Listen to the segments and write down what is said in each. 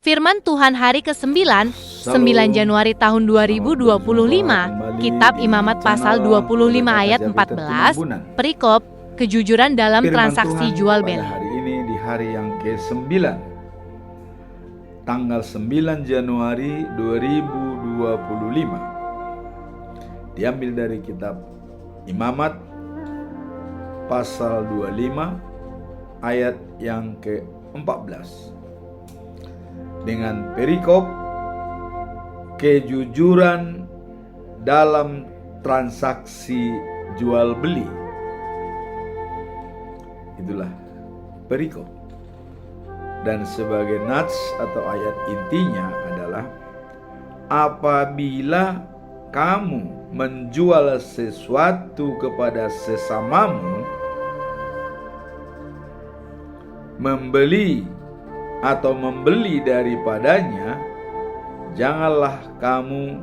Firman Tuhan hari ke-9, 9 Januari tahun 2025, Kitab Imamat pasal 25 ayat 14, perikop, kejujuran dalam transaksi jual beli. Hari ini di hari yang ke-9, tanggal 9 Januari 2025, diambil dari kitab Imamat pasal 25 ayat yang ke-14 dengan perikop kejujuran dalam transaksi jual beli. Itulah perikop. Dan sebagai nats atau ayat intinya adalah, apabila kamu menjual sesuatu kepada sesamamu, membeli atau membeli daripadanya, janganlah kamu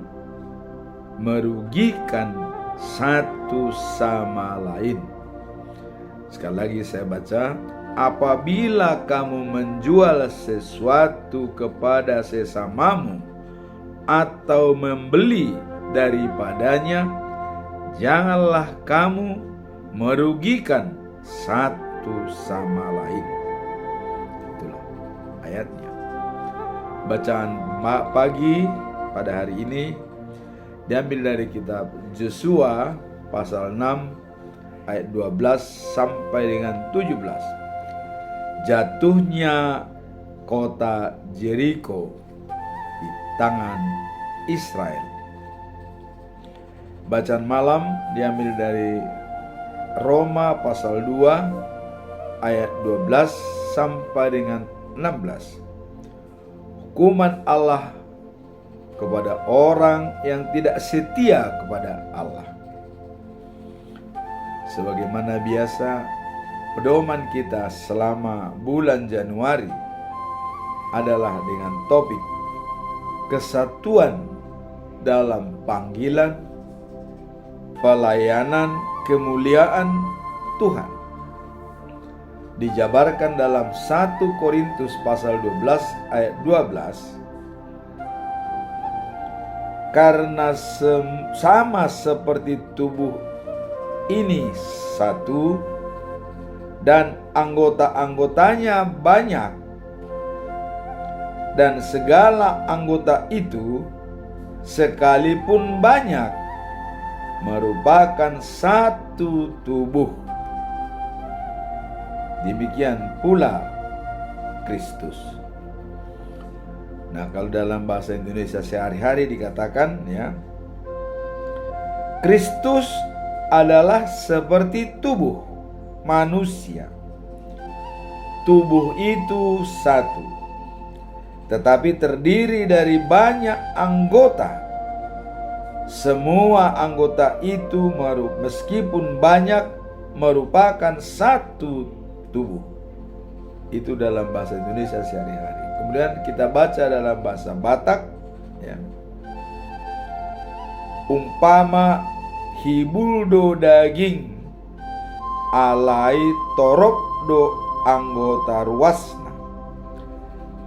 merugikan satu sama lain. Sekali lagi saya baca, apabila kamu menjual sesuatu kepada sesamamu atau membeli daripadanya, janganlah kamu merugikan satu sama lain. Itulah ayatnya. Bacaan pagi pada hari ini diambil dari kitab Yosua pasal 6 ayat 12 sampai dengan 17. Jatuhnya kota Jericho di tangan Israel. Bacaan malam diambil dari Roma pasal 2 ayat 12 sampai dengan 16. Hukuman Allah kepada orang yang tidak setia kepada Allah. Sebagaimana biasa, pedoman kita selama bulan Januari adalah dengan topik kesatuan dalam panggilan, pelayanan, kemuliaan Tuhan. Dijabarkan dalam 1 Korintus pasal 12 ayat 12. Karena sama seperti tubuh ini satu dan anggota-anggotanya banyak, dan segala anggota itu sekalipun banyak merupakan satu tubuh. Demikian pula Kristus. Nah, kalau dalam bahasa Indonesia sehari-hari dikatakan ya, Kristus adalah seperti tubuh manusia. Tubuh itu satu, tetapi terdiri dari banyak anggota. Semua anggota itu meskipun banyak merupakan satu tubuh. Itu dalam bahasa Indonesia sehari-hari. Kemudian kita baca dalam bahasa Batak ya. Umpama hibuldo daging alai torop do anggota ruasna,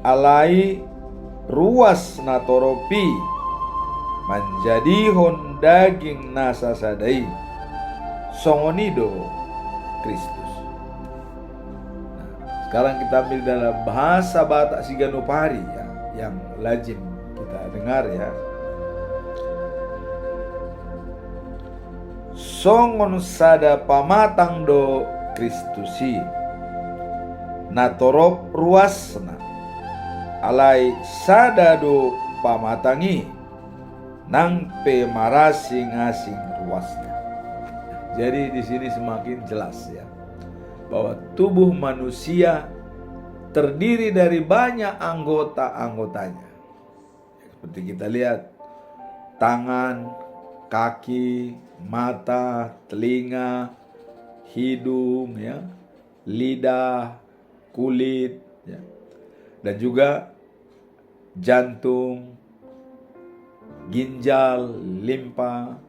alai ruasna toropi menjadihon daging nasa sadai songonido Kristus. Sekarang kita ambil dalam bahasa Batak Siganopari ya, yang lazim kita dengar ya. Songon sada pamatang do Kristusi natorop ruasna alai sada do pamatangi nang pe marasing-asing ruasnya. Jadi di sini semakin jelas ya, bahwa tubuh manusia terdiri dari banyak anggota-anggotanya. Seperti kita lihat, tangan, kaki, mata, telinga, hidung, ya, lidah, kulit, ya, dan juga jantung, ginjal, limpa,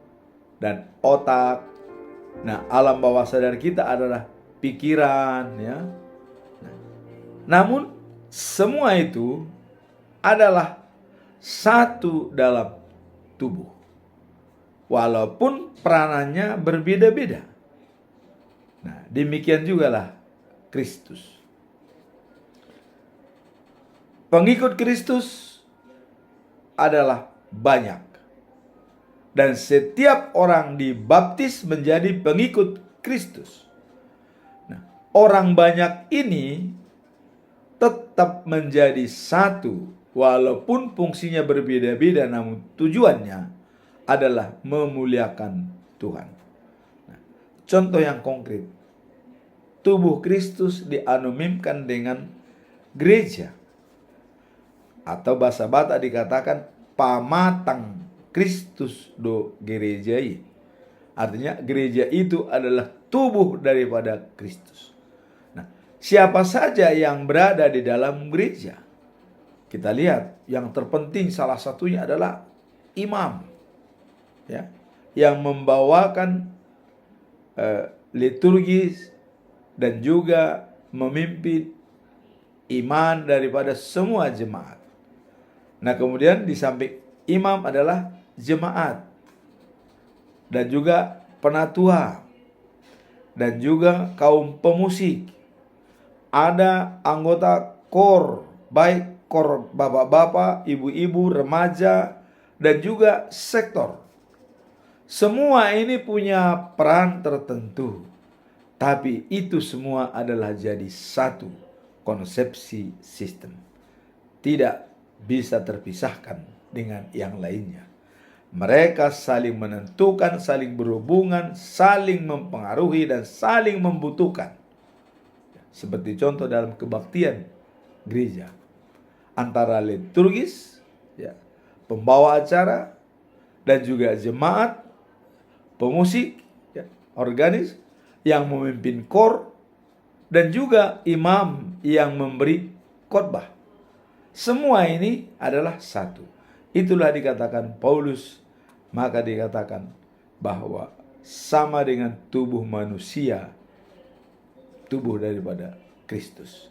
dan otak. Nah, alam bawah sadar kita adalah pikiran ya. Namun semua itu adalah satu dalam tubuh, walaupun peranannya berbeda-beda. Nah, demikian jugalah Kristus. Pengikut Kristus adalah banyak, dan setiap orang dibaptis menjadi pengikut Kristus. Nah, orang banyak ini tetap menjadi satu, walaupun fungsinya berbeda-beda, namun tujuannya adalah memuliakan Tuhan. Nah, contoh yang konkret, tubuh Kristus dianonimkan dengan gereja, atau bahasa Batak dikatakan pamatang Kristus do gerejai. Artinya gereja itu adalah tubuh daripada Kristus. Nah, siapa saja yang berada di dalam gereja? Kita lihat yang terpenting salah satunya adalah imam, ya, yang membawakan liturgis dan juga memimpin iman daripada semua jemaat. Nah, kemudian di samping imam adalah jemaat dan juga penatua dan juga kaum pemusik. Ada anggota kor, baik kor bapak-bapak, ibu-ibu, remaja, dan juga sektor. Semua ini punya peran tertentu, tapi itu semua adalah jadi satu konsepsi sistem. Tidak bisa terpisahkan dengan yang lainnya. Mereka saling menentukan, saling berhubungan, saling mempengaruhi, dan saling membutuhkan. Seperti contoh dalam kebaktian gereja, antara liturgis, ya, pembawa acara, dan juga jemaat, pemusik, ya, organis, yang memimpin kor, dan juga imam yang memberi khotbah. Semua ini adalah satu. Itulah dikatakan Paulus, maka dikatakan bahwa sama dengan tubuh manusia, tubuh daripada Kristus.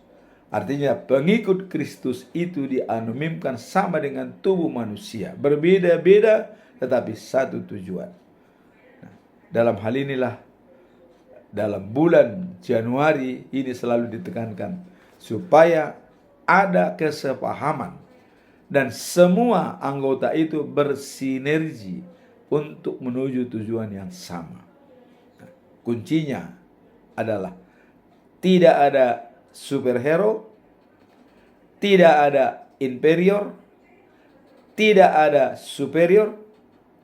Artinya pengikut Kristus itu dianonimkan sama dengan tubuh manusia, berbeda-beda tetapi satu tujuan. Nah, dalam hal inilah dalam bulan Januari ini selalu ditekankan supaya ada kesepahaman dan semua anggota itu bersinergi untuk menuju tujuan yang sama. Nah, kuncinya adalah tidak ada superhero, tidak ada inferior, tidak ada superior,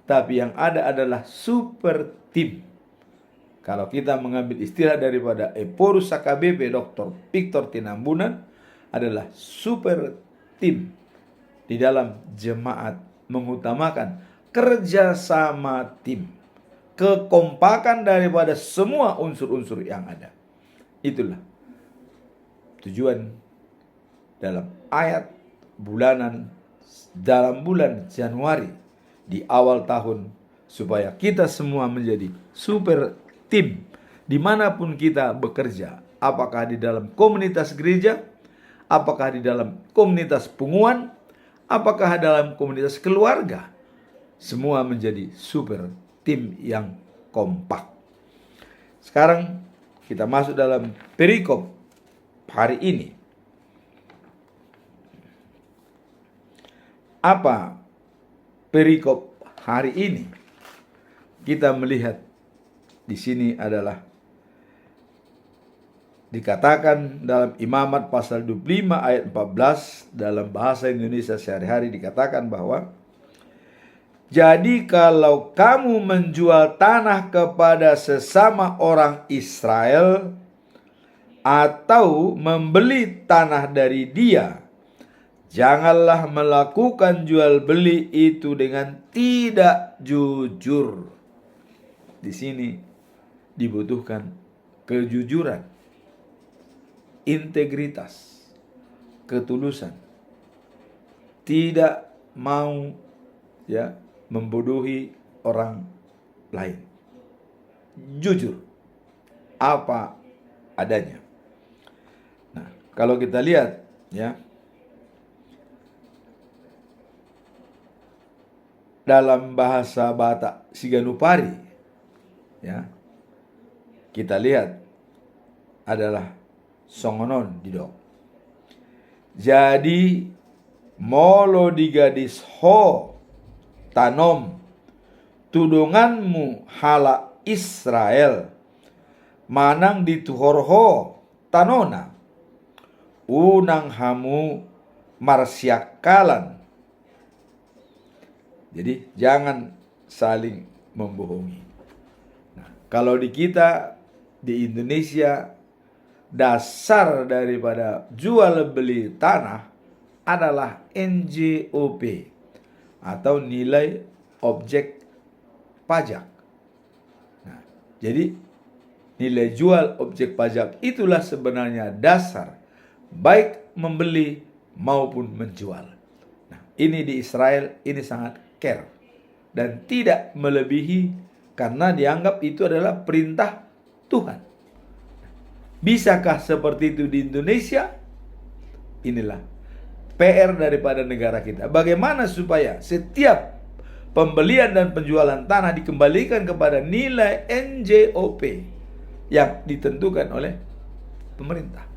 tapi yang ada adalah super team. Kalau kita mengambil istilah daripada Eporus KBP Dr. Victor Tinambunan, adalah super tim di dalam jemaat, mengutamakan kerjasama tim, kekompakan daripada semua unsur-unsur yang ada. Itulah tujuan dalam ayat bulanan dalam bulan Januari di awal tahun, supaya kita semua menjadi super tim dimanapun kita bekerja, apakah di dalam komunitas gereja, apakah di dalam komunitas punguan, apakah dalam komunitas keluarga, semua menjadi super tim yang kompak. Sekarang kita masuk dalam perikop hari ini. Apa perikop hari ini? Kita melihat di sini adalah dikatakan dalam Imamat pasal 25 ayat 14, dalam bahasa Indonesia sehari-hari dikatakan bahwa, jadi kalau kamu menjual tanah kepada sesama orang Israel atau membeli tanah dari dia, janganlah melakukan jual beli itu dengan tidak jujur. Di sini dibutuhkan kejujuran, integritas, ketulusan, tidak mau membodohi orang lain, jujur apa adanya. Nah, kalau kita lihat dalam bahasa Batak Siganupari, ya, kita lihat adalah songonon didok. Jadi molo digadis ho tanom tudunganmu hala Israel manang dituhorho tanona unang hamu marsiakalan. Jadi jangan saling membohongi. Nah, kalau di kita di Indonesia, dasar daripada jual beli tanah adalah NJOP atau nilai objek pajak. Nah, jadi nilai jual objek pajak itulah sebenarnya dasar baik membeli maupun menjual. Nah, ini di Israel ini sangat care dan tidak melebihi karena dianggap itu adalah perintah Tuhan. Bisakah seperti itu di Indonesia? Inilah PR daripada negara kita. Bagaimana supaya setiap pembelian dan penjualan tanah dikembalikan kepada nilai NJOP yang ditentukan oleh pemerintah.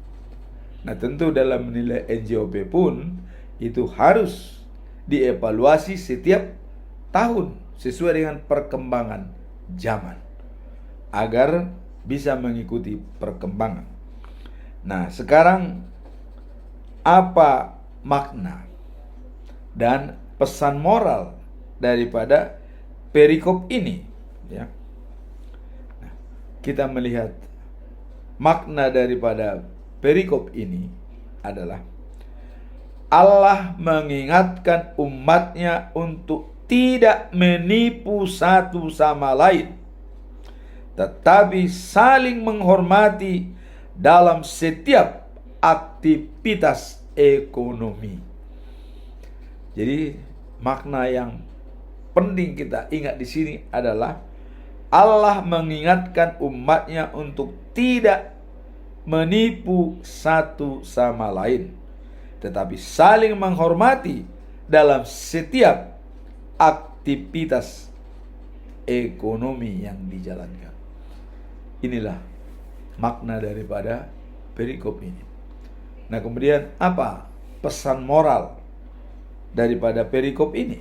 Nah, tentu dalam nilai NJOP pun itu harus dievaluasi setiap tahun sesuai dengan perkembangan zaman agar bisa mengikuti perkembangan. Nah, sekarang apa makna dan pesan moral daripada perikop ini, ya? Nah, kita melihat makna daripada perikop ini adalah Allah mengingatkan umatnya untuk tidak menipu satu sama lain, tetapi saling menghormati dalam setiap aktivitas ekonomi. Jadi makna yang penting kita ingat di sini adalah Allah mengingatkan umatnya untuk tidak menipu satu sama lain, tetapi saling menghormati dalam setiap aktivitas ekonomi yang dijalankan. Inilah makna daripada perikop ini. Nah, kemudian apa pesan moral daripada perikop ini?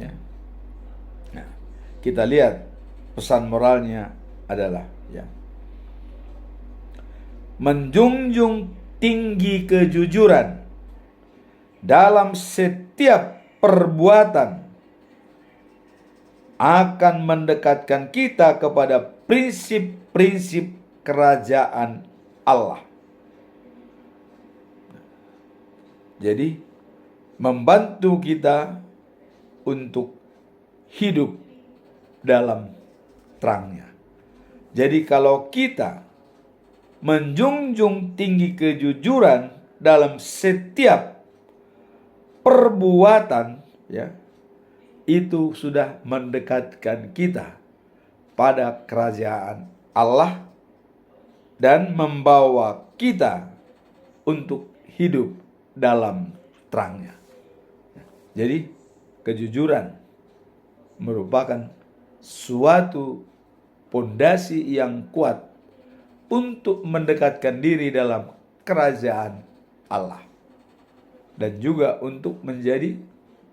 Ya. Nah, kita lihat pesan moralnya adalah, ya, menjunjung tinggi kejujuran dalam setiap perbuatan akan mendekatkan kita kepada prinsip-prinsip kerajaan Allah. Jadi membantu kita untuk hidup dalam terangnya. Jadi kalau kita menjunjung tinggi kejujuran dalam setiap perbuatan, ya, itu sudah mendekatkan kita pada kerajaan Allah dan membawa kita untuk hidup dalam terangnya. Jadi kejujuran merupakan suatu pondasi yang kuat untuk mendekatkan diri dalam kerajaan Allah dan juga untuk menjadi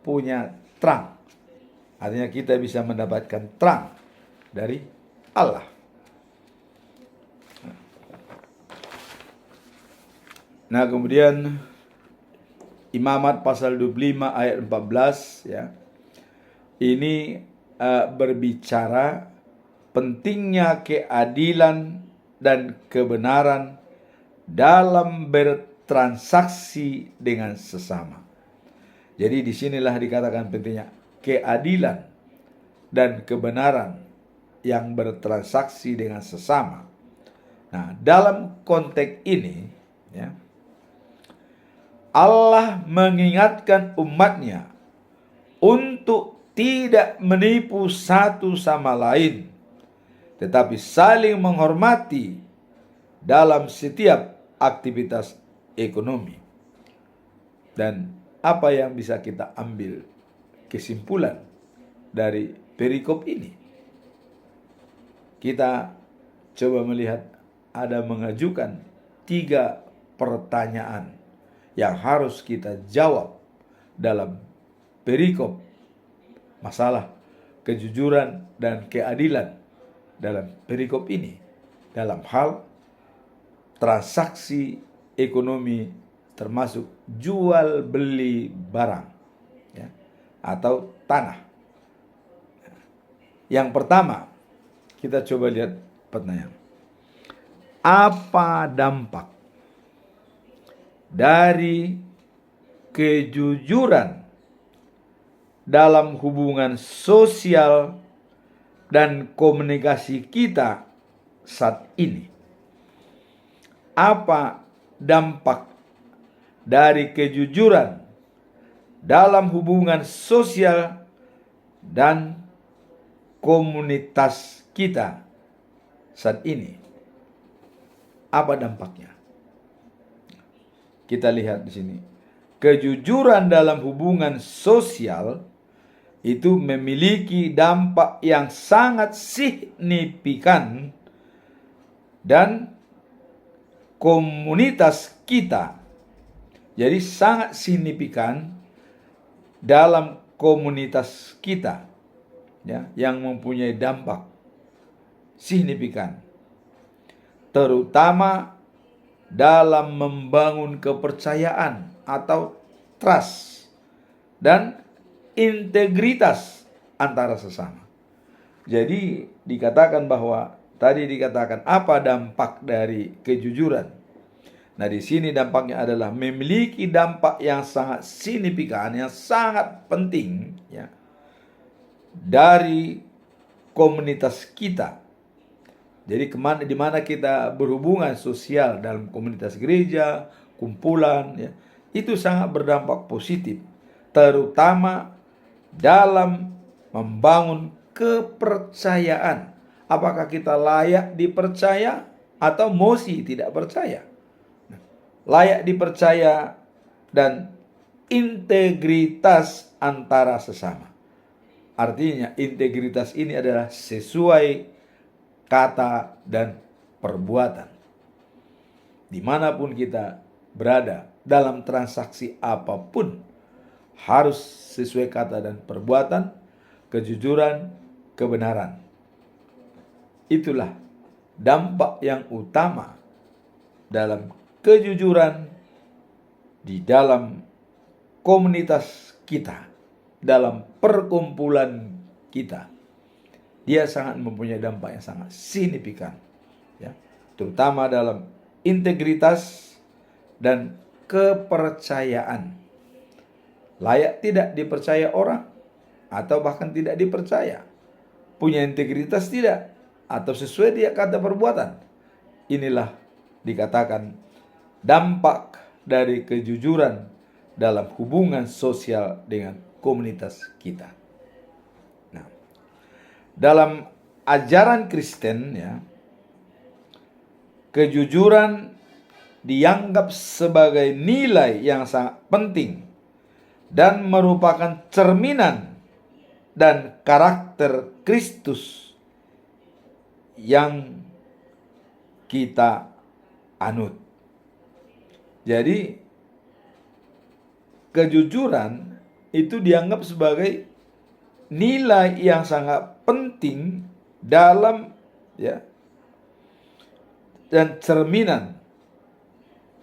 punya terang. Artinya kita bisa mendapatkan terang dari Allah. Nah, kemudian Imamat pasal 25 ayat 14, ya. Ini berbicara pentingnya keadilan dan kebenaran dalam bertransaksi dengan sesama. Jadi disinilah dikatakan pentingnya keadilan dan kebenaran yang bertransaksi dengan sesama. Nah, dalam konteks ini, ya, Allah mengingatkan umatnya untuk tidak menipu satu sama lain, tetapi saling menghormati dalam setiap aktivitas ekonomi. Dan apa yang bisa kita ambil kesimpulan dari perikop ini? Kita coba melihat ada mengajukan 3 pertanyaan yang harus kita jawab dalam perikop masalah kejujuran dan keadilan dalam perikop ini, dalam hal transaksi ekonomi termasuk jual beli barang, ya, atau tanah. Yang pertama, kita coba lihat pertanyaan. Apa dampak dari kejujuran dalam hubungan sosial dan komunikasi kita saat ini? Apa dampak dari kejujuran dalam hubungan sosial dan komunitas kita saat ini? Apa dampaknya? Kita lihat di sini. Kejujuran dalam hubungan sosial itu memiliki dampak yang sangat signifikan dan komunitas kita. Jadi sangat signifikan dalam komunitas kita, ya, yang mempunyai dampak signifikan, terutama dalam membangun kepercayaan atau trust dan integritas antara sesama. Jadi dikatakan bahwa tadi dikatakan apa dampak dari kejujuran. Nah, di sini dampaknya adalah memiliki dampak yang sangat signifikan, yang sangat penting, ya, dari komunitas kita. Jadi di mana kita berhubungan sosial dalam komunitas gereja, kumpulan, ya, itu sangat berdampak positif, terutama dalam membangun kepercayaan. Apakah kita layak dipercaya atau mesti tidak percaya? Layak dipercaya dan integritas antara sesama. Artinya integritas ini adalah sesuai kata dan perbuatan. Dimanapun kita berada, dalam transaksi apapun, harus sesuai kata dan perbuatan, kejujuran, kebenaran. Itulah dampak yang utama dalam kejujuran di dalam komunitas kita, dalam perkumpulan kita. Dia sangat mempunyai dampak yang sangat signifikan, ya, terutama dalam integritas dan kepercayaan. Layak tidak dipercaya orang atau bahkan tidak dipercaya. Punya integritas tidak atau sesuai dia kata perbuatan. Inilah dikatakan dampak dari kejujuran dalam hubungan sosial dengan komunitas kita. Nah, dalam ajaran Kristen, ya, kejujuran dianggap sebagai nilai yang sangat penting dan merupakan cerminan dan karakter Kristus yang kita anut. Jadi kejujuran itu dianggap sebagai nilai yang sangat penting dalam, ya, dan cerminan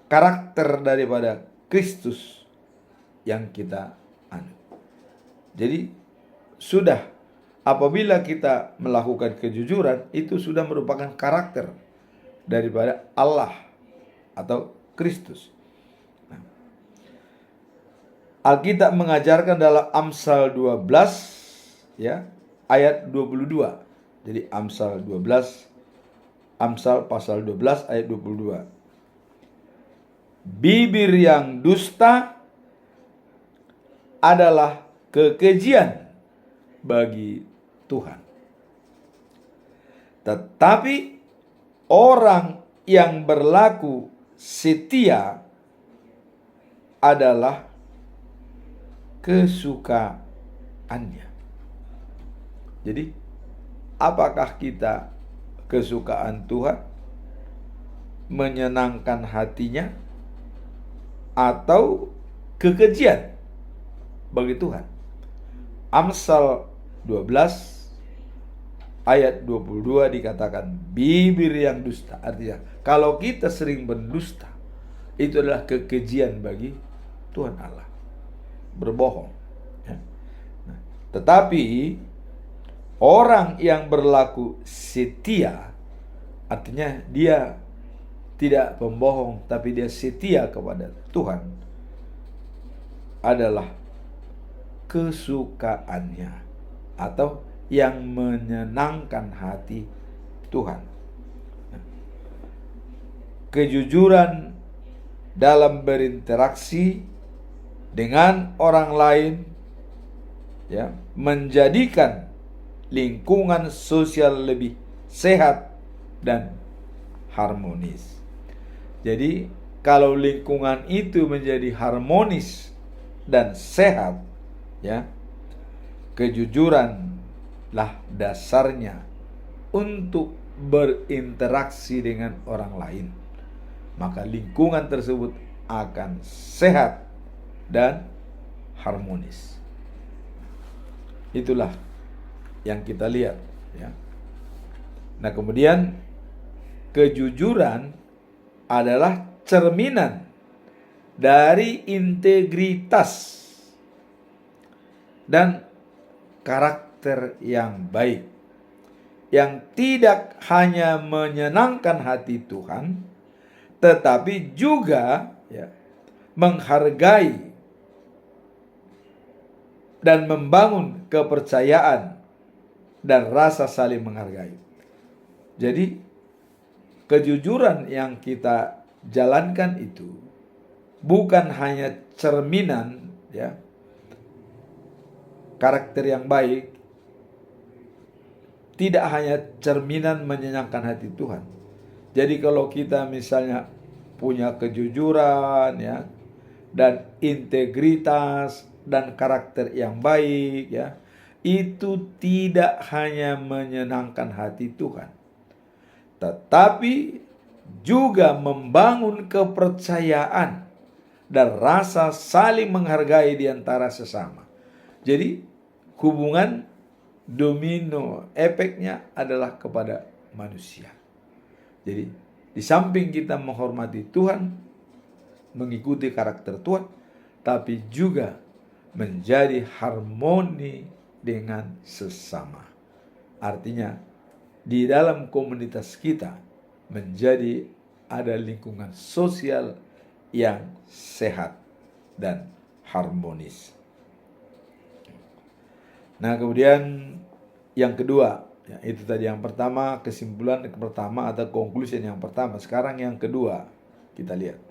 karakter daripada Kristus yang kita anut. Jadi sudah apabila kita melakukan kejujuran, itu sudah merupakan karakter daripada Allah atau Kristus. Nah, Alkitab mengajarkan dalam Amsal 12, ya, ayat 22. Jadi Amsal 12, Amsal pasal 12 ayat 22. Bibir yang dusta adalah kekejian bagi Tuhan. Tetapi orang yang berlaku setia adalah kesukaannya. Jadi, apakah kita kesukaan Tuhan, menyenangkan hatinya, atau kekejian bagi Tuhan? Amsal 12 ayat 22 dikatakan bibir yang dusta. Artinya kalau kita sering berdusta, itu adalah kekejian bagi Tuhan Allah, berbohong ya. Nah, tetapi orang yang berlaku setia, artinya dia tidak pembohong tapi dia setia kepada Tuhan, adalah kesukaannya atau yang menyenangkan hati Tuhan. Kejujuran dalam berinteraksi dengan orang lain ya, menjadikan lingkungan sosial lebih sehat dan harmonis. Jadi kalau lingkungan itu menjadi harmonis dan sehat ya, kejujuranlah dasarnya untuk berinteraksi dengan orang lain. Maka lingkungan tersebut akan sehat dan harmonis. Itulah yang kita lihat ya. Nah, kemudian kejujuran adalah cerminan dari integritas dan karakter yang baik, yang tidak hanya menyenangkan hati Tuhan, tetapi juga ya, menghargai dan membangun kepercayaan dan rasa saling menghargai. Jadi kejujuran yang kita jalankan itu bukan hanya cerminan ya, karakter yang baik, tidak hanya cerminan menyenangkan hati Tuhan. Jadi kalau kita misalnya punya kejujuran ya, dan integritas dan karakter yang baik ya, itu tidak hanya menyenangkan hati Tuhan, tetapi juga membangun kepercayaan dan rasa saling menghargai di antara sesama. Jadi hubungan domino efeknya adalah kepada manusia. Jadi di samping kita menghormati Tuhan, mengikuti karakter Tuhan, tapi juga menjadi harmoni dengan sesama. Artinya di dalam komunitas kita menjadi ada lingkungan sosial yang sehat dan harmonis. Nah, kemudian yang kedua, ya, itu tadi yang pertama, kesimpulan yang pertama atau conclusion yang pertama. Sekarang yang kedua, kita lihat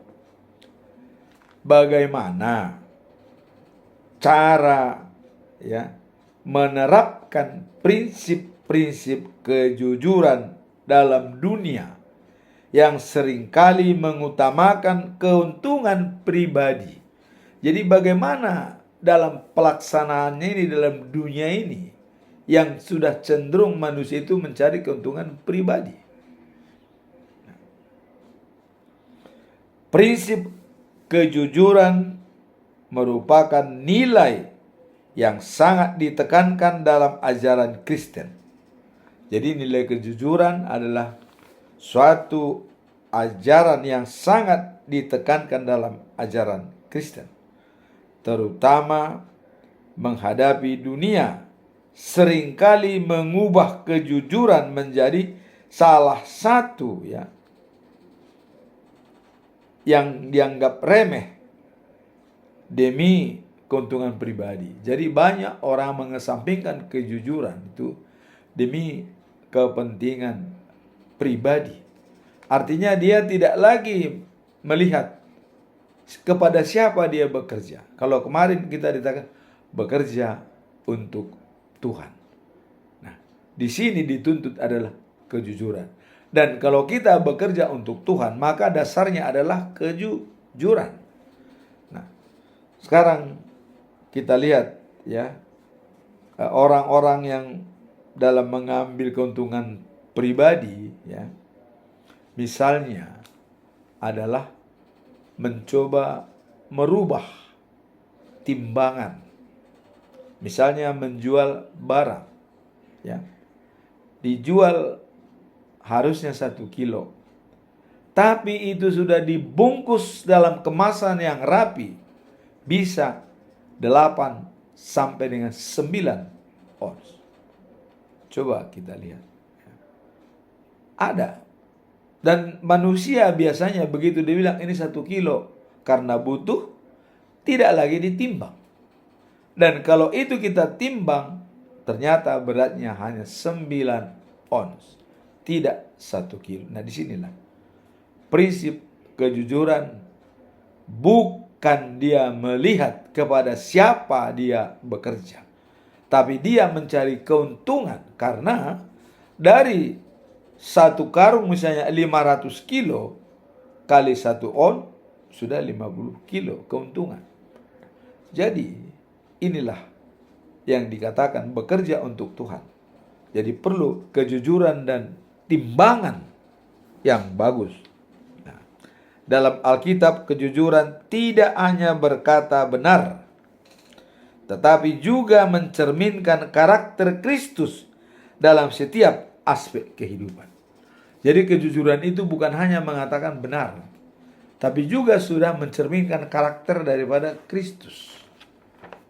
bagaimana cara ya menerapkan prinsip-prinsip kejujuran dalam dunia yang seringkali mengutamakan keuntungan pribadi. Jadi bagaimana dalam pelaksanaannya ini dalam dunia ini yang sudah cenderung manusia itu mencari keuntungan pribadi. Prinsip kejujuran merupakan nilai yang sangat ditekankan dalam ajaran Kristen. Jadi nilai kejujuran adalah suatu ajaran yang sangat ditekankan dalam ajaran Kristen, terutama menghadapi dunia seringkali mengubah kejujuran menjadi salah satu ya yang dianggap remeh demi keuntungan pribadi. Jadi banyak orang mengesampingkan kejujuran itu demi kepentingan pribadi. Artinya dia tidak lagi melihat kepada siapa dia bekerja. Kalau kemarin kita dikatakan bekerja untuk Tuhan. Nah, di sini dituntut adalah kejujuran. Dan kalau kita bekerja untuk Tuhan, maka dasarnya adalah kejujuran. Nah, sekarang kita lihat ya, orang-orang yang dalam mengambil keuntungan pribadi, ya, misalnya adalah mencoba merubah timbangan. Misalnya menjual barang, ya, dijual harusnya 1 kilo, tapi itu sudah dibungkus dalam kemasan yang rapi, bisa 8 sampai dengan 9 ons. Coba kita lihat. Ada. Dan manusia biasanya begitu dibilang ini 1 kilo, karena butuh, tidak lagi ditimbang. Dan kalau itu kita timbang, ternyata beratnya hanya 9 ons. Tidak 1 kilo. Nah, disinilah prinsip kejujuran. Bukan dia melihat kepada siapa dia bekerja, tapi dia mencari keuntungan. Karena dari 1 karung misalnya 500 kilo kali 1 on sudah 50 kilo keuntungan. Jadi inilah yang dikatakan bekerja untuk Tuhan. Jadi perlu kejujuran dan timbangan yang bagus. Nah, dalam Alkitab kejujuran tidak hanya berkata benar, tetapi juga mencerminkan karakter Kristus dalam setiap aspek kehidupan. Jadi kejujuran itu bukan hanya mengatakan benar, tapi juga sudah mencerminkan karakter daripada Kristus.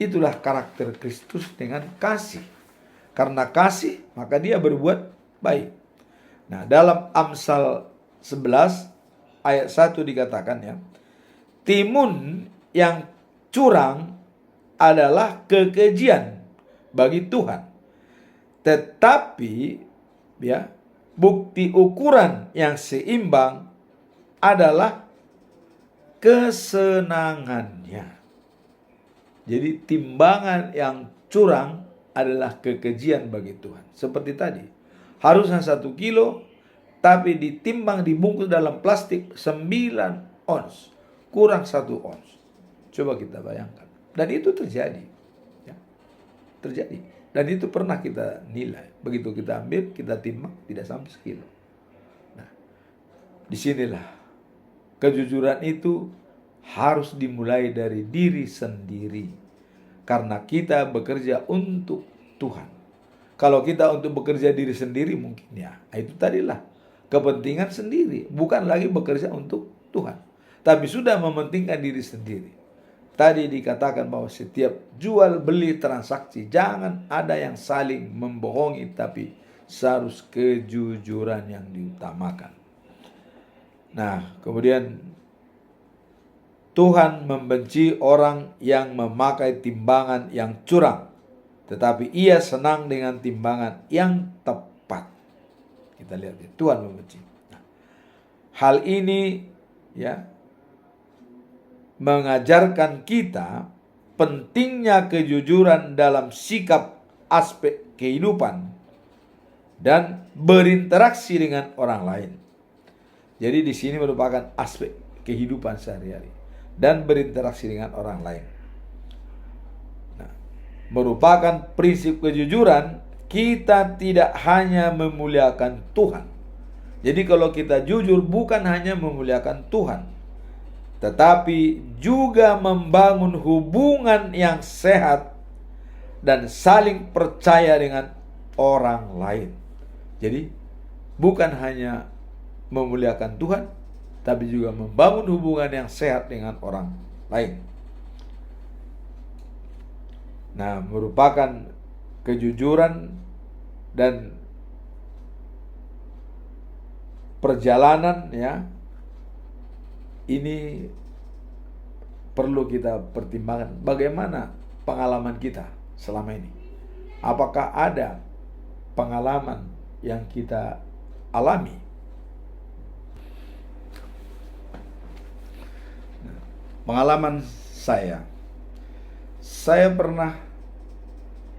Itulah karakter Kristus dengan kasih. Karena kasih, maka dia berbuat baik. Nah, dalam Amsal 11 ayat 1 dikatakan, ya, timun yang curang adalah kekejian bagi Tuhan. Tetapi, ya, bukti ukuran yang seimbang adalah kesenangannya. Jadi timbangan yang curang adalah kekejian bagi Tuhan. Seperti tadi, harusnya 1 kilo, tapi ditimbang, dibungkus dalam plastik 9 ons, kurang 1 ons. Coba kita bayangkan. Dan itu terjadi, ya, terjadi. Dan itu pernah kita nilai. Begitu kita ambil, kita timbang, tidak sampai 1 kilo. Nah, disinilah kejujuran itu harus dimulai dari diri sendiri. Karena kita bekerja untuk Tuhan. Kalau kita untuk bekerja diri sendiri mungkin, ya, itu tadilah kepentingan sendiri. Bukan lagi bekerja untuk Tuhan, tapi sudah mementingkan diri sendiri. Tadi dikatakan bahwa setiap jual beli transaksi jangan ada yang saling membohongi, tapi seharus kejujuran yang diutamakan. Nah, kemudian Tuhan membenci orang yang memakai timbangan yang curang, tetapi Ia senang dengan timbangan yang tepat. Kita lihat, ya, Tuhan membenci. Nah, hal ini, ya, mengajarkan kita pentingnya kejujuran dalam sikap aspek kehidupan dan berinteraksi dengan orang lain. Jadi di sini merupakan aspek kehidupan sehari-hari dan berinteraksi dengan orang lain. Nah, merupakan prinsip kejujuran, kita tidak hanya memuliakan Tuhan. Jadi kalau kita jujur bukan hanya memuliakan Tuhan, tetapi juga membangun hubungan yang sehat dan saling percaya dengan orang lain. Jadi bukan hanya memuliakan Tuhan, tapi juga membangun hubungan yang sehat dengan orang lain. Nah, merupakan kejujuran dan perjalanan, ya, ini perlu kita pertimbangkan. Bagaimana pengalaman kita selama ini? Apakah ada pengalaman yang kita alami? Pengalaman saya pernah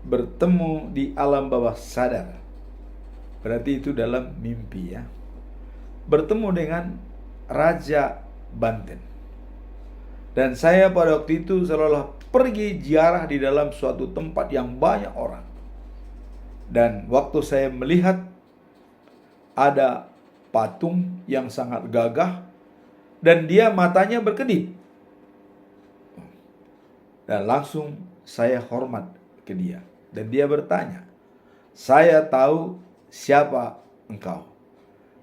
bertemu di alam bawah sadar. Berarti itu dalam mimpi, ya. Bertemu dengan Raja Banten. Dan saya pada waktu itu seolah-olah pergi ziarah di dalam suatu tempat yang banyak orang. Dan waktu saya melihat ada patung yang sangat gagah dan dia matanya berkedip. Dan langsung saya hormat ke dia. Dan dia bertanya, "Saya tahu siapa engkau."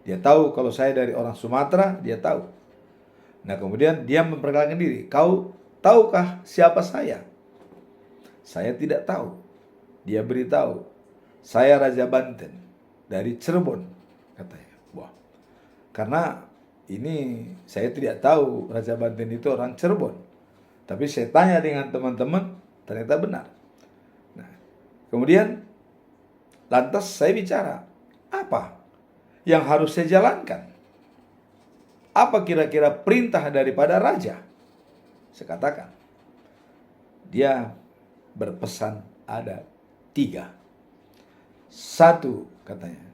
Dia tahu kalau saya dari orang Sumatera, dia tahu. Nah kemudian dia memperkenalkan diri, "Kau tahukah siapa saya?" Saya tidak tahu. Dia beritahu, "Saya Raja Banten dari Cirebon," katanya. Wah, karena ini saya tidak tahu Raja Banten itu orang Cirebon. Tapi saya tanya dengan teman-teman, ternyata benar. Nah, kemudian lantas saya bicara, apa yang harus saya jalankan? Apa kira-kira perintah daripada raja? Saya katakan, dia berpesan ada 3. 1, katanya,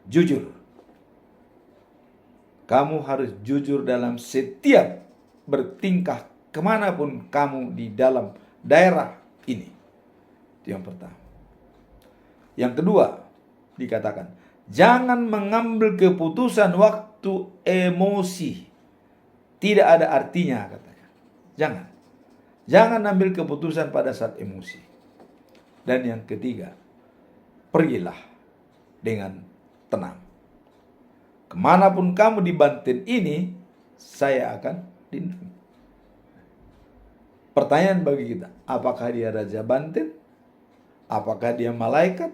jujur. Kamu harus jujur dalam setiap bertingkah kemanapun kamu di dalam daerah ini. Itu yang pertama. Yang kedua, dikatakan, jangan mengambil keputusan waktu emosi. Tidak ada artinya, katanya. Jangan ambil keputusan pada saat emosi. Dan yang ketiga, pergilah dengan tenang. Kemanapun kamu di Banten ini, saya akan lindungi. Pertanyaan bagi kita, apakah dia Raja Banten? Apakah dia malaikat?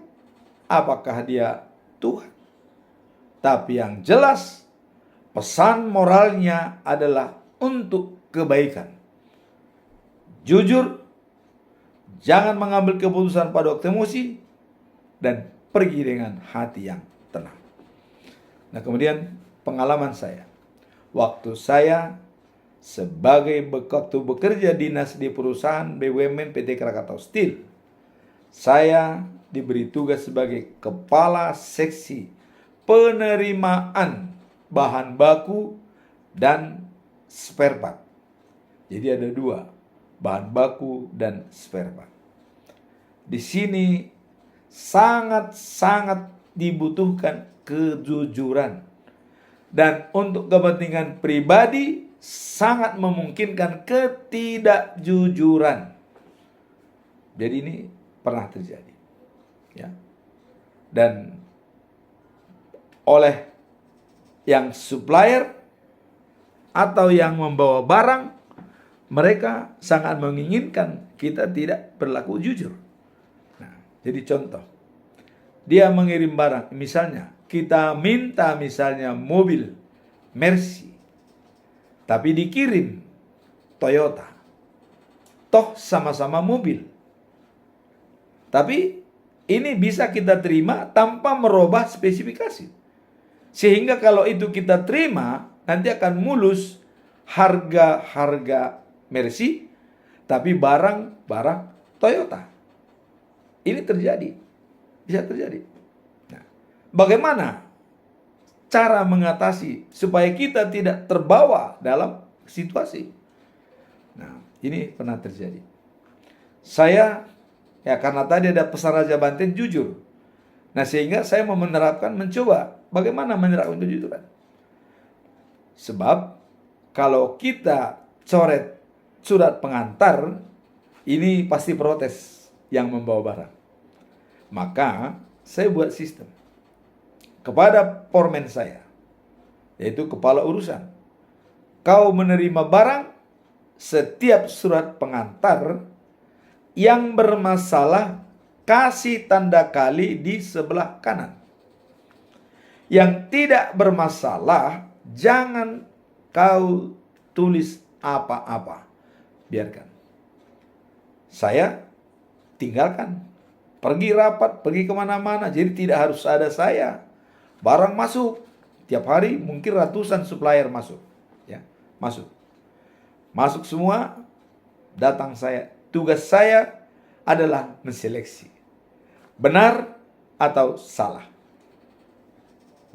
Apakah dia Tuhan? Tapi yang jelas, pesan moralnya adalah untuk kebaikan. Jujur, jangan mengambil keputusan pada waktu emosi, dan pergi dengan hati yang tenang. Nah kemudian pengalaman saya, waktu saya sebagai waktu bekerja dinas di perusahaan BUMN PT Krakatau Steel, saya diberi tugas sebagai kepala seksi penerimaan bahan baku dan spare part. Jadi ada 2, bahan baku dan spare part. Di sini sangat-sangat dibutuhkan kejujuran. Dan untuk kepentingan pribadi sangat memungkinkan ketidakjujuran. Jadi ini pernah terjadi. Ya. Dan oleh yang supplier atau yang membawa barang, mereka sangat menginginkan kita tidak berlaku jujur. Nah, jadi contoh, dia mengirim barang, misalnya kita minta misalnya mobil Mercy, tapi dikirim Toyota, toh sama-sama mobil. Tapi ini bisa kita terima tanpa merubah spesifikasi. Sehingga kalau itu kita terima, nanti akan mulus harga-harga Mercy, tapi barang-barang Toyota. Ini terjadi. Bisa terjadi. Nah, bagaimana cara mengatasi supaya kita tidak terbawa dalam situasi? Nah, ini pernah terjadi. Saya, ya karena tadi ada pesan Raja Banten jujur. Nah, sehingga saya mau mencoba bagaimana menerapkan kejujuran. Sebab kalau kita coret surat pengantar, ini pasti protes yang membawa barang. Maka saya buat sistem kepada foreman saya, yaitu kepala urusan. Kau menerima barang, setiap surat pengantar yang bermasalah kasih tanda kali di sebelah kanan. Yang tidak bermasalah jangan kau tulis apa-apa. Biarkan. Saya tinggalkan. Pergi rapat, pergi kemana-mana. Jadi tidak harus ada saya. Barang masuk. Tiap hari mungkin ratusan supplier masuk. Ya, masuk. Masuk semua. Datang saya. Tugas saya adalah menseleksi. Benar atau salah.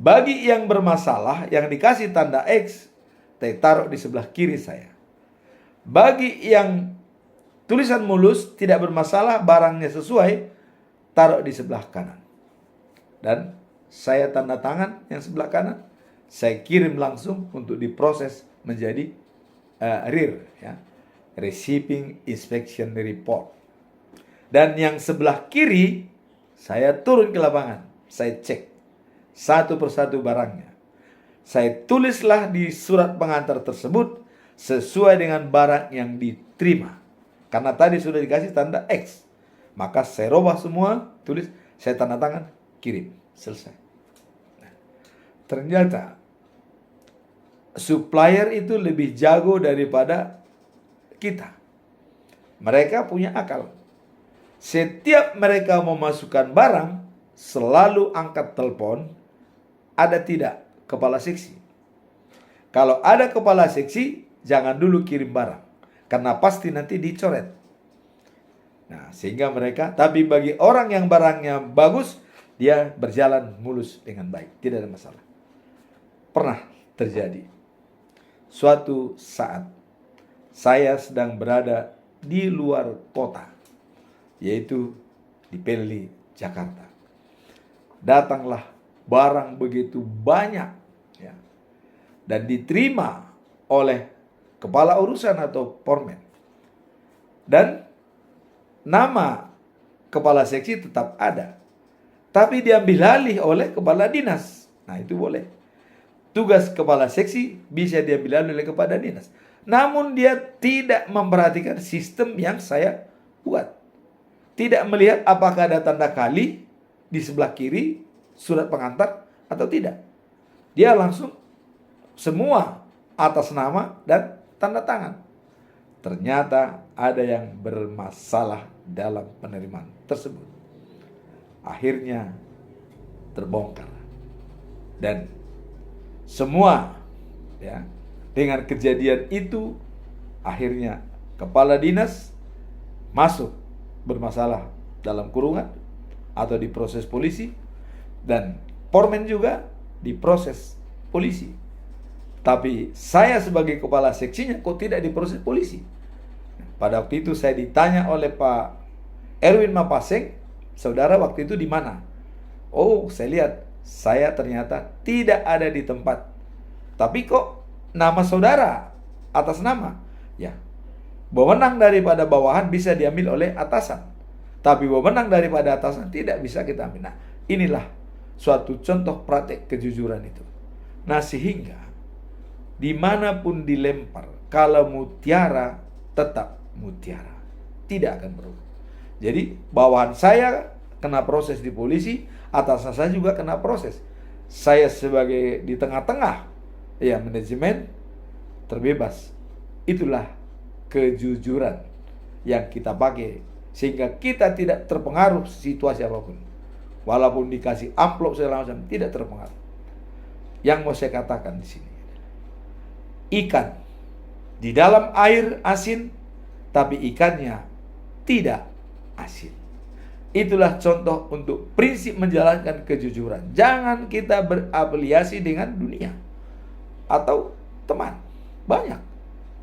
Bagi yang bermasalah, yang dikasih tanda X, saya taruh di sebelah kiri saya. Bagi yang tulisan mulus, tidak bermasalah, barangnya sesuai, taruh di sebelah kanan. Dan saya tanda tangan yang sebelah kanan, saya kirim langsung untuk diproses menjadi RIR, ya, Receiving Inspection Report. Dan yang sebelah kiri, saya turun ke lapangan, saya cek satu persatu barangnya. Saya tulislah di surat pengantar tersebut sesuai dengan barang yang diterima. Karena tadi sudah dikasih tanda X, maka saya robah semua, tulis, saya tanda tangan, kirim, selesai. Nah, ternyata supplier itu lebih jago daripada kita. Mereka punya akal. Setiap mereka memasukkan barang, selalu angkat telepon, ada tidak kepala seksi. Kalau ada kepala seksi, jangan dulu kirim barang, karena pasti nanti dicoret. Nah, sehingga mereka, tapi bagi orang yang barangnya bagus, dia berjalan mulus dengan baik, tidak ada masalah. Pernah terjadi suatu saat saya sedang berada di luar kota, yaitu di Penli, Jakarta. Datanglah barang begitu banyak, ya, dan diterima oleh kepala urusan atau pormen. Dan nama kepala seksi tetap ada, tapi diambil alih oleh kepala dinas. Nah, itu boleh. Tugas kepala seksi bisa diambil alih oleh kepala dinas. Namun dia tidak memperhatikan sistem yang saya buat. Tidak melihat apakah ada tanda kali di sebelah kiri surat pengantar atau tidak. Dia langsung semua atas nama dan tanda tangan. Ternyata ada yang bermasalah dalam penerimaan tersebut. Akhirnya terbongkar. Dan semua, ya, dengan kejadian itu akhirnya kepala dinas masuk bermasalah dalam kurungan atau diproses polisi, dan pormen juga diproses polisi. Tapi saya sebagai kepala seksinya kok tidak diproses polisi? Pada waktu itu saya ditanya oleh Pak Erwin Mapaseng, saudara waktu itu di mana? Oh, saya lihat saya ternyata tidak ada di tempat. Tapi kok nama saudara atas nama? Ya, wewenang daripada bawahan bisa diambil oleh atasan, tapi wewenang daripada atasan tidak bisa kita ambil. Nah, inilah suatu contoh praktek kejujuran itu. Nah, sehingga dimanapun dilempar, kalau mutiara tetap mutiara, tidak akan berubah. Jadi bawahan saya kena proses di polisi, atasan saya juga kena proses. Saya sebagai di tengah-tengah, ya, manajemen terbebas. Itulah kejujuran yang kita pakai sehingga kita tidak terpengaruh situasi apapun. Walaupun dikasih amplop segala macam, tidak terpengaruh. Yang mau saya katakan di sini, ikan di dalam air asin, tapi ikannya tidak asin. Itulah contoh untuk prinsip menjalankan kejujuran. Jangan kita berafiliasi dengan dunia atau teman. Banyak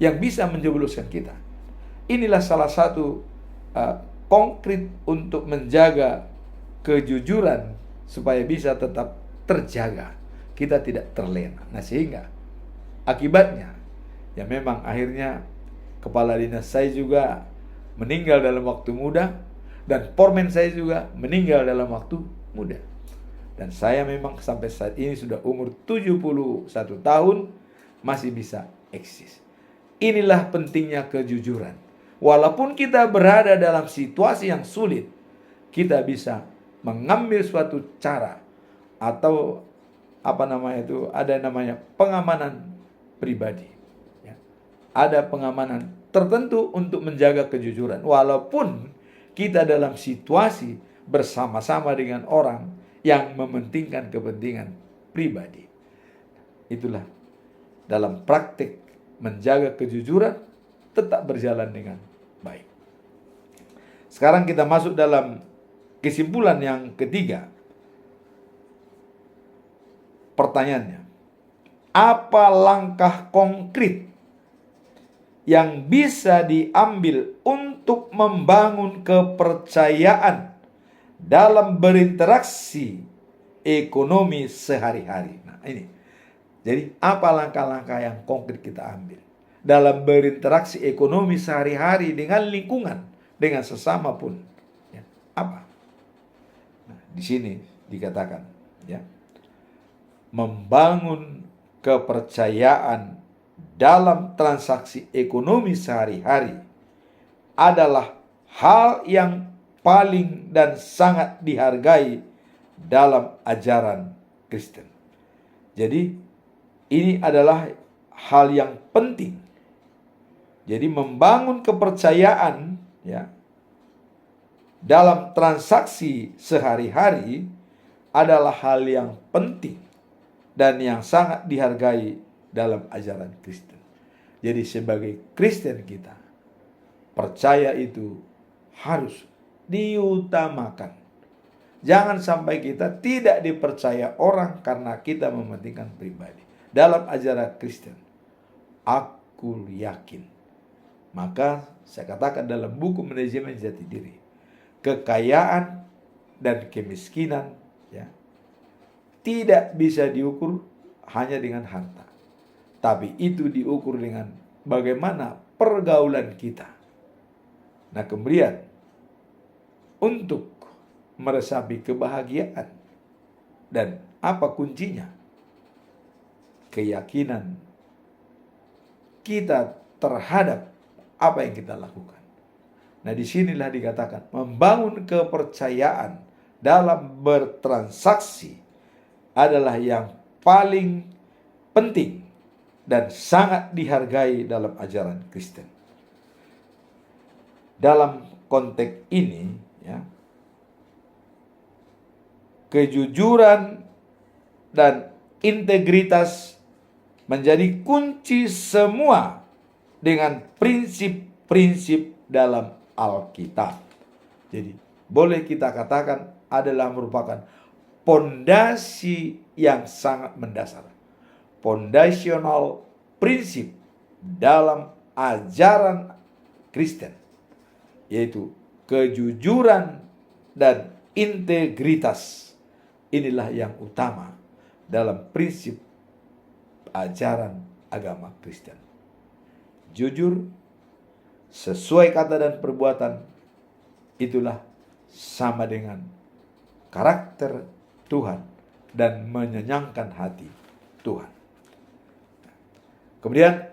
yang bisa menjebloskan kita. Inilah salah satu konkret untuk menjaga kejujuran supaya bisa tetap terjaga. Kita tidak terlena. Nah, sehingga akibatnya ya memang akhirnya kepala dinas saya juga meninggal dalam waktu muda, dan pormen saya juga meninggal dalam waktu muda. Dan saya memang sampai saat ini sudah umur 71 tahun masih bisa eksis. Inilah pentingnya kejujuran. Walaupun kita berada dalam situasi yang sulit, kita bisa mengambil suatu cara atau ada namanya pengamanan pribadi. Ya. Ada pengamanan tertentu untuk menjaga kejujuran. Walaupun kita dalam situasi bersama-sama dengan orang yang mementingkan kepentingan pribadi. Itulah dalam praktik menjaga kejujuran tetap berjalan dengan baik. Sekarang kita masuk dalam kesimpulan yang ketiga. Pertanyaannya, apa langkah konkret yang bisa diambil untuk membangun kepercayaan dalam berinteraksi ekonomi sehari-hari. Nah, ini. Jadi, apa langkah-langkah yang konkret kita ambil dalam berinteraksi ekonomi sehari-hari dengan lingkungan, dengan sesama pun? Ya, apa? Nah, di sini dikatakan, ya, membangun kepercayaan dalam transaksi ekonomi sehari-hari adalah hal yang paling dan sangat dihargai dalam ajaran Kristen. Jadi ini adalah hal yang penting. Jadi membangun kepercayaan, ya, dalam transaksi sehari-hari adalah hal yang penting dan yang sangat dihargai dalam ajaran Kristen. Jadi sebagai Kristen kita, percaya itu harus diutamakan. Jangan sampai kita tidak dipercaya orang karena kita mementingkan pribadi. Dalam ajaran Kristen, aku yakin. Maka saya katakan dalam buku Manajemen Jati Diri, kekayaan dan kemiskinan, ya, tidak bisa diukur hanya dengan harta. Tapi itu diukur dengan bagaimana pergaulan kita. Nah, kemudian untuk meresapi kebahagiaan, dan apa kuncinya? Keyakinan kita terhadap apa yang kita lakukan. Nah, disinilah dikatakan membangun kepercayaan dalam bertransaksi adalah yang paling penting dan sangat dihargai dalam ajaran Kristen. Dalam konteks ini, ya, kejujuran dan integritas menjadi kunci semua dengan prinsip-prinsip dalam Alkitab. Jadi, boleh kita katakan adalah merupakan pondasi yang sangat mendasar. Fondasional prinsip dalam ajaran Kristen, yaitu kejujuran dan integritas. Inilah yang utama dalam prinsip ajaran agama Kristen. Jujur, sesuai kata dan perbuatan, itulah sama dengan karakter Tuhan dan menyenangkan hati Tuhan. Kemudian,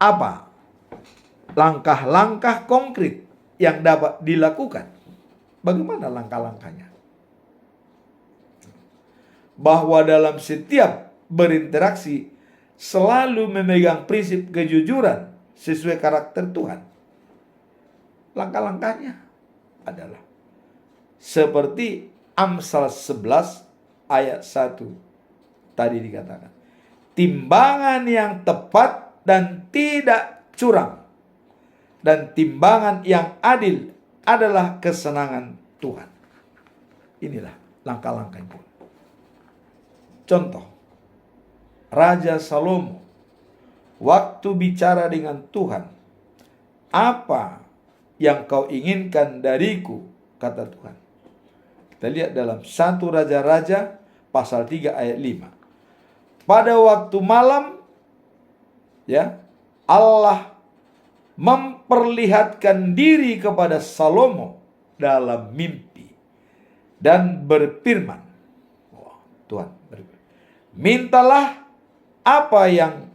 apa langkah-langkah konkret yang dapat dilakukan? Bagaimana langkah-langkahnya? Bahwa dalam setiap berinteraksi selalu memegang prinsip kejujuran sesuai karakter Tuhan. Langkah-langkahnya adalah seperti Amsal 11 ayat 1 tadi dikatakan. Timbangan yang tepat dan tidak curang, dan timbangan yang adil adalah kesenangan Tuhan. Inilah langkah-langkah itu. Contoh, Raja Salomo waktu bicara dengan Tuhan, apa yang kau inginkan dariku, kata Tuhan. Kita lihat dalam 1 Raja-Raja pasal 3 ayat 5. Pada waktu malam, ya, Allah memperlihatkan diri kepada Salomo dalam mimpi dan berfirman, Tuhan berfirman, mintalah apa yang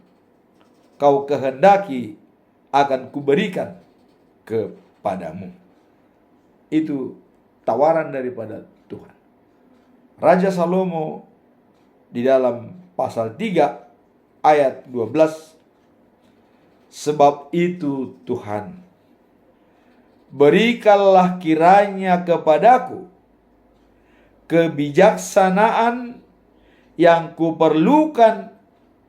kau kehendaki akan kuberikan kepadamu. Itu tawaran daripada Tuhan. Raja Salomo di dalam pasal 3 ayat 12, sebab itu Tuhan, berikanlah kiranya kepadaku kebijaksanaan yang kuperlukan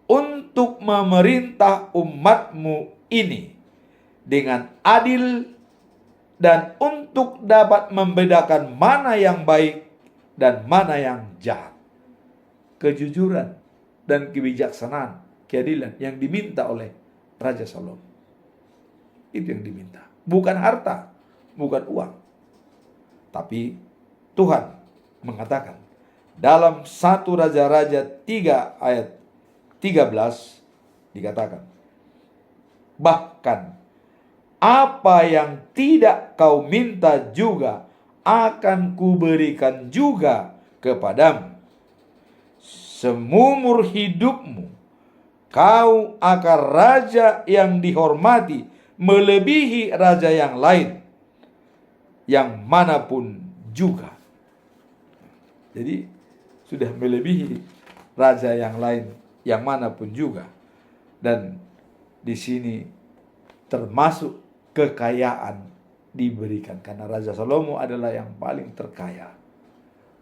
untuk memerintah umatmu ini dengan adil, dan untuk dapat membedakan mana yang baik dan mana yang jahat. Kejujuran dan kebijaksanaan, keadilan yang diminta oleh Raja Salomo. Itu yang diminta. Bukan harta, bukan uang. Tapi Tuhan mengatakan dalam 1 Raja-Raja 3 ayat 13 dikatakan, bahkan apa yang tidak kau minta juga akan kuberikan juga kepadamu. Seumur hidupmu kau akan raja yang dihormati melebihi raja yang lain, yang manapun juga. Jadi sudah melebihi raja yang lain, yang manapun juga. Dan di sini termasuk kekayaan diberikan, karena Raja Salomo adalah yang paling terkaya,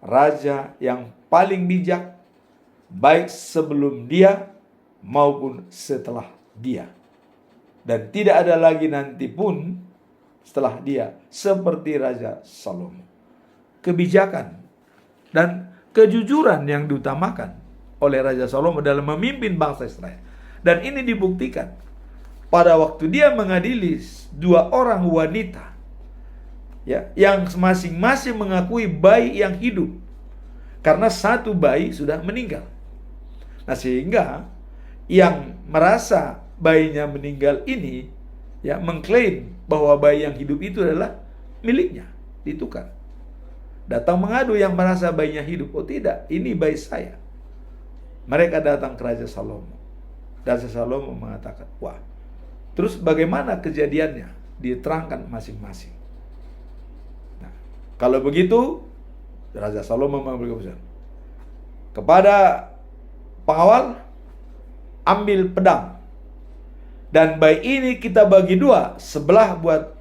raja yang paling bijak, baik sebelum dia maupun setelah dia, dan tidak ada lagi nanti pun setelah dia seperti Raja Salomo. Kebijakan dan kejujuran yang diutamakan oleh Raja Salomo dalam memimpin bangsa Israel, dan ini dibuktikan pada waktu dia mengadili 2 orang wanita, ya, yang masing-masing mengakui bayi yang hidup, karena satu bayi sudah meninggal. Nah, sehingga yang merasa bayinya meninggal ini, ya, mengklaim bahwa bayi yang hidup itu adalah miliknya, ditukar. Datang mengadu yang merasa bayinya hidup, oh tidak, ini bayi saya. Mereka datang ke Raja Salomo. Raja Salomo mengatakan, wah, terus bagaimana kejadiannya? Diterangkan masing-masing. Nah, kalau begitu, Raja Salomo mengambil keputusan. Kepada pengawal, ambil pedang. Dan bayi ini kita bagi 2. Sebelah buat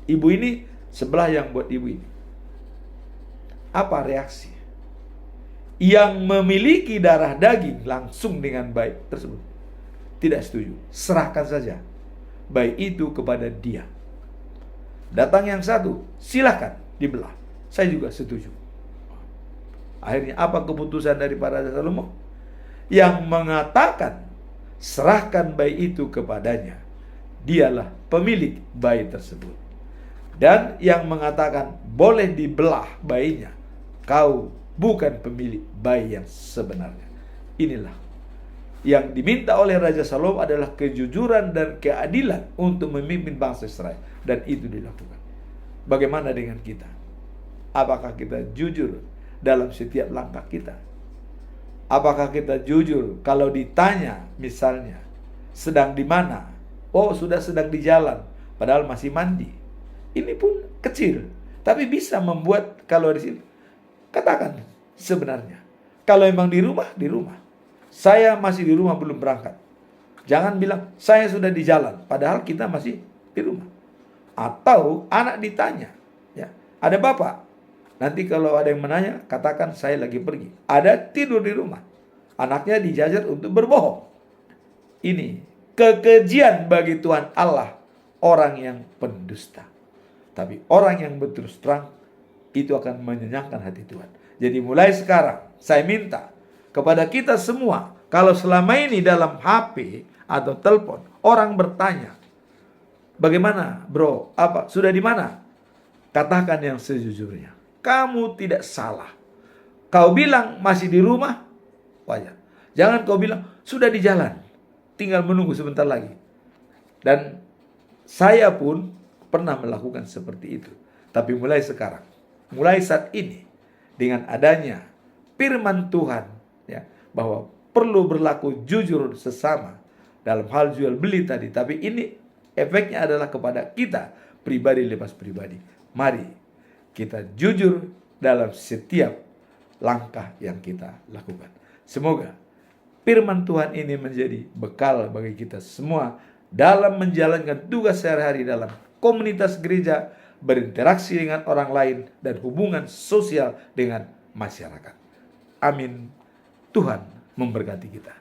ibu ini, sebelah yang buat ibu ini. Apa reaksi? Yang memiliki darah daging langsung dengan bayi tersebut tidak setuju. Serahkan saja bayi itu kepada dia. Datang yang satu, silakan dibelah. Saya juga setuju. Akhirnya apa keputusan dari para Raja Salomo? Yang mengatakan serahkan bayi itu kepadanya, dialah pemilik bayi tersebut. Dan yang mengatakan boleh dibelah bayinya, kau bukan pemilik bayi yang sebenarnya. Inilah yang diminta oleh Raja Salomo, adalah kejujuran dan keadilan untuk memimpin bangsa Israel, dan itu dilakukan. Bagaimana dengan kita? Apakah kita jujur dalam setiap langkah kita? Apakah kita jujur kalau ditanya misalnya sedang di mana? Oh, sudah sedang di jalan, padahal masih mandi. Ini pun kecil, tapi bisa membuat, kalau di sini katakan sebenarnya. Kalau memang di rumah, di rumah. Saya masih di rumah, belum berangkat. Jangan bilang saya sudah di jalan, padahal kita masih di rumah. Atau anak ditanya, ya, ada bapak. Nanti kalau ada yang menanya, katakan saya lagi pergi. Ada tidur di rumah. Anaknya dijajar untuk berbohong. Ini kekejian bagi Tuhan Allah, orang yang pendusta. Tapi orang yang berterus terang, itu akan menyenangkan hati Tuhan. Jadi mulai sekarang, saya minta kepada kita semua, kalau selama ini dalam HP atau telepon, orang bertanya, bagaimana bro, apa, sudah di mana? Katakan yang sejujurnya. Kamu tidak salah. Kau bilang masih di rumah, wajar. Jangan kau bilang sudah di jalan, tinggal menunggu sebentar lagi. Dan saya pun pernah melakukan seperti itu. Tapi mulai sekarang, mulai saat ini, dengan adanya firman Tuhan, ya, bahwa perlu berlaku jujur sesama dalam hal jual beli tadi. Tapi ini efeknya adalah kepada kita pribadi lepas pribadi. Mari kita jujur dalam setiap langkah yang kita lakukan. Semoga firman Tuhan ini menjadi bekal bagi kita semua dalam menjalankan tugas sehari-hari dalam komunitas gereja, berinteraksi dengan orang lain, dan hubungan sosial dengan masyarakat. Amin. Tuhan memberkati kita.